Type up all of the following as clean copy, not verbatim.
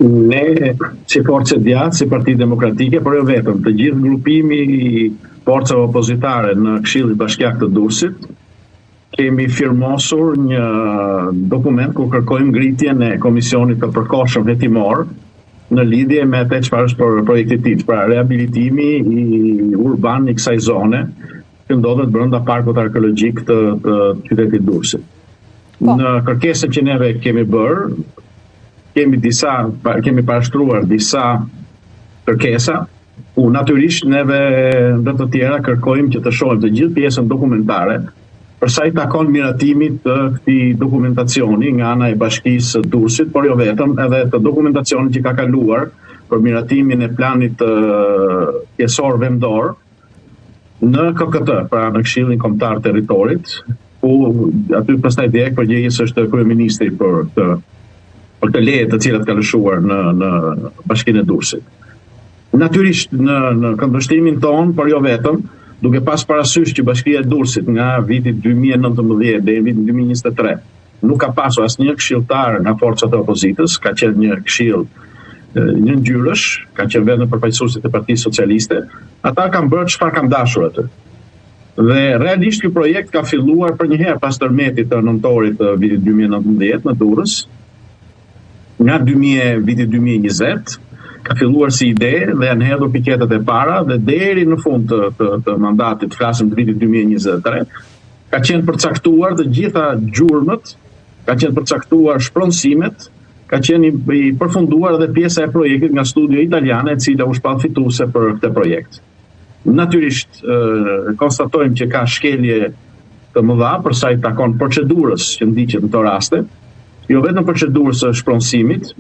Ne, si Forcë Djathtë, si Parti Demokratike, por jo vetëm, të gjithë grupimi i forcave opozitare në Këshillin Bashkiak të Durrësit, kemi firmosur një dokument ku kërkojmë ngritjen e komisionit të përkohshëm hetimor në lidhje me atë çfarë është projekti i tij, pra rehabilitimi urban i kësaj zone që ndodhet brenda parkut arkeologjik të qytetit Durrësit. Në kërkesën që neve kemi bërë, kemi parashtruar disa kërkesa, ku natyrisht neve ndër të tjera kërkojmë që të shohim të gjithë pjesën dokumentare për sa i takon miratimit të këtij dokumentacioni nga ana e Bashkisë së Durrësit, por jo vetëm, edhe të dokumentacionit që ka kaluar për miratimin e planit pjesor vendor në KKT, pra në Këshillin Kombëtar të Territorit, ku aty pastaj direkt përgjegjës është kryeministri për të lejet të cilat ka lëshuar në Bashkinë e Durrësit. Natyrisht në këndvështrimin ton, por jo vetëm, duke pas parasysh që Bashkia e Durrësit nga viti 2019 deri në vitin 2023 nuk ka pasur asnjë këshilltar nga forcat e opozitës, ka qenë një këshill një ngjyrësh, ka qenë vetëm përfaqësuesit e Partisë Socialiste, ata kanë bërë çfarë kanë dashur aty. Dhe realisht ky projekt ka filluar për një herë pas tërmetit të nëntorit të vitit 2019 në Durrës. Nga vitit 2020 ka filluar si ide dhe janë hedhur piketet e para dhe deri në fund të mandatit, flasim të vitit 2023, ka qenë përcaktuar të gjitha gjurmët, ka qenë përcaktuar shpronësimet, ka qenë i përfunduar edhe pjesa e projektit nga studio italiane e cila u shpall fituese për këtë projekt. Natyrisht konstatojmë që ka shkelje të mëdha për sa i takon procedurës që ndiqet në këto raste, jo vetëm procedurës së shpronësimit,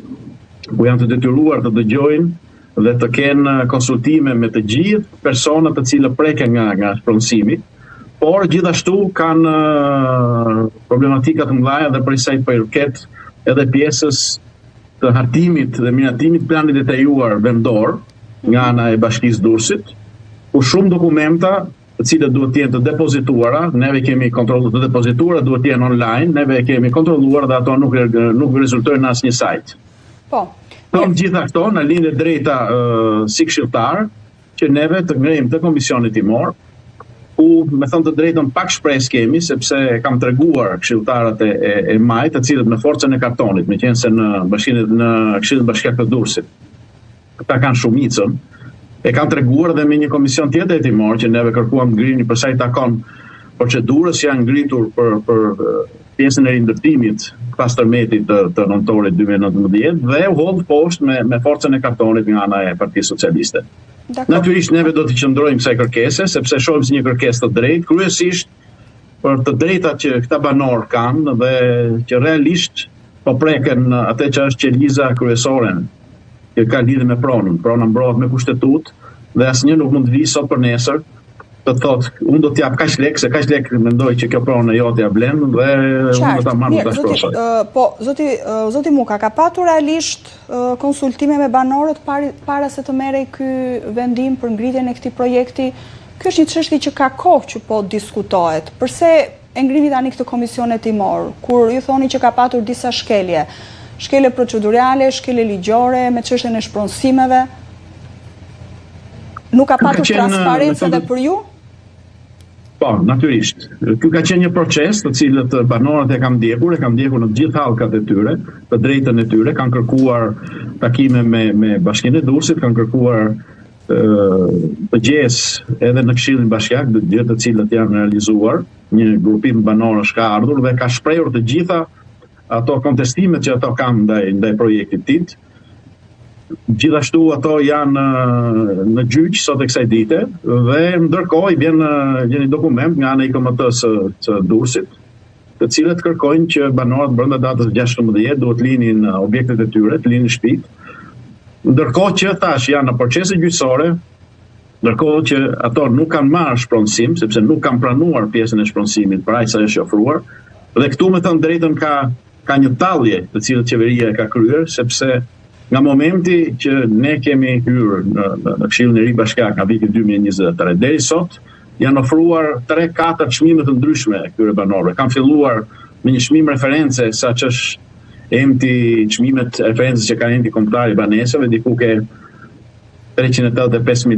ku janë të detyruar të dëgjojnë dhe të kenë konsultime me të gjithë personat të cilët preken nga shpronësimi, por gjithashtu kanë problematika të mëdha dhe për sa i përket edhe pjesës të hartimit dhe miratimit planit detajuar vendor nga ana e Bashkisë Durrësit, ku shumë dokumenta të cilët duhet të jenë të depozituara, neve kemi kontrolluar të depozituara, duhet të jenë online, neve kemi kontrolluar dhe ato nuk rezultojnë në asnjë sajt. Gjitha këto në linjë drejta si këshilltar që neve të ngrejmë të komisionit timor, ku me thënë të drejtën pak shpresë kemi, sepse kam treguar këshilltarët e majt, të cilët në forcën e kartonit, me qenë se në Këshillin Bashkiak të Durrësit, këta kanë shumicën, e kanë treguar dhe me një komision tjetër hetimor që neve kërkuam ngrirni për sa i takon procedurës që janë ngritur për pjesën e rindërtimit pas tërmetit të nëntorit 2019 dhe u hodh poshtë me forcën e kartonit nga ana e Partisë Socialiste. Natyrisht neve do të qëndrojmë kësaj kërkese, sepse shohim si një kërkesë të drejtë, kryesisht për të drejtat që këta banor kanë dhe që realisht po preken atë që është qeliza kryesore që ka lidhje me pronën. Prona mbrohet me kushtetut dhe asnjë nuk mund të vijë sot për nesër të thotë unë do t'jap kaq lek, se kaq lek mendoj që kjo pronë jote ja blen dhe unë do ta marr ta shprosoj. Po, zoti Muka, ka patur realisht konsultime me banorët para se të merrej ky vendim për ngritjen e këtij projekti? Ky është një çështje që ka kohë që po diskutohet. Përse e ngrini tani këtë komision hetimor, kur ju thoni që ka patur disa shkelje procedurale, shkelje ligjore me çështjen e shpronësimeve? Nuk ka patur transparencë edhe për ju? Po, natyrisht. Ky ka qenë një proces të cilët banorët e kam ndjekur në të gjithë hallkat e tyre, të drejtën e tyre, kanë kërkuar takime me Bashkinë e Durrësit, kanë kërkuar pëgjesë edhe në Këshillin Bashkiak, gjë të cilët janë realizuar, një grupim banorësh ka ardhur dhe ka shprehur të gjitha ato kontestimet që ato kanë ndaj projektit tit. Gjithashtu ato janë në gjyq sot e kësaj dite dhe ndërkohë i vjen një dokument nga ana e IKMT-s së Durrësit, të cilët kërkojnë që banorët brenda datës 16 duhet linin objektet e tyre, të linin shtëpitë. Ndërkohë që thash janë në procese gjyqësore, ndërkohë që ato nuk kanë marrë shpronësim, sepse nuk kanë pranuar pjesën e shpronësimit për aq sa është ofruar. Dhe këtu me thënë drejtën ka një tallje të cilët qeveria e ka kryer, sepse nga momenti që ne kemi hyrë në Këshillin e Ri Bashkiak nga viti 2023 deri sot, janë ofruar 3-4 çmime të ndryshme këtyre banorëve. Kanë filluar me një çmim reference, saqë është emti çmimet referencës që kanë enti kombëtar i banesave, diku ke 385.000